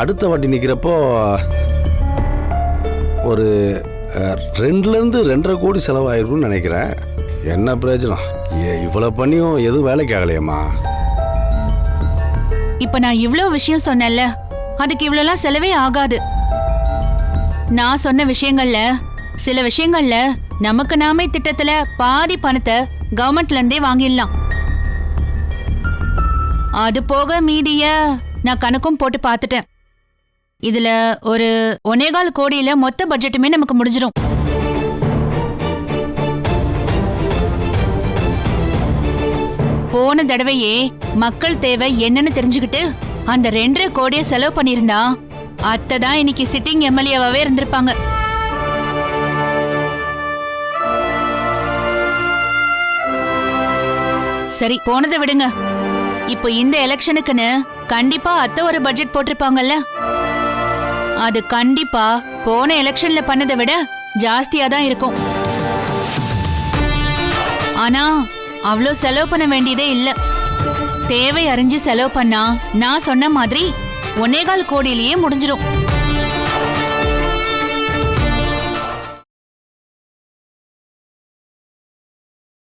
அடுத்த வாட்டி நிற்கிறப்போ ஒரு 2லேருந்து 2.5 கோடி செலவாயிருக்கும்னு நினைக்கிறேன். என்ன பிரயோஜனம்? இவ்வளோ பண்ணியும் எதுவும் வேலைக்கு ஆகலையம்மா. இப்ப நான் இவ்ளோ விஷயம் சொன்னேன்ல, அதுக்கு இவ்வளோலாம் செலவே ஆகாது. நான் சொன்ன விஷயங்கள்ல சில விஷயங்கள்ல நமக்கு நாமே திட்டத்துல பாதி பணத்தை கவர்மெண்ட்ல இருந்தே வாங்கிடலாம். அது போக மீதிய நான் கணக்கும் போட்டு பார்த்துட்டேன். இதுல ஒரு 1.25 கோடியில மொத்த பட்ஜெட்டுமே நமக்கு முடிஞ்சிடும். போன தடவையே மக்கள் தேவை என்னன்னு தெரிஞ்சுக்கிட்டு அந்த 2.5 கோடியை செலவு பண்ணியிருந்தா அத்தை தான் இன்னைக்கு சிட்டிங் எம்எல்ஏவாவே இருந்திருப்பாங்க. சரி, போனதை விடுங்க. இப்போ இந்த எலெக்ஷனுக்குன்னு கண்டிப்பா அத்தை ஒரு பட்ஜெட் போட்டிருப்பாங்கல்ல, அது கண்டிப்பா போன எலெக்ஷன்ல பண்ணதை விட ஜாஸ்தியா தான் இருக்கும். ஆனா அவ்வளோ செலவு பண்ண வேண்டியதே இல்ல. தேவை அறிஞ்சு செலவு பண்ணா நான் சொன்ன மாதிரி 1.25 கோடியிலேயே முடிஞ்சிடும்.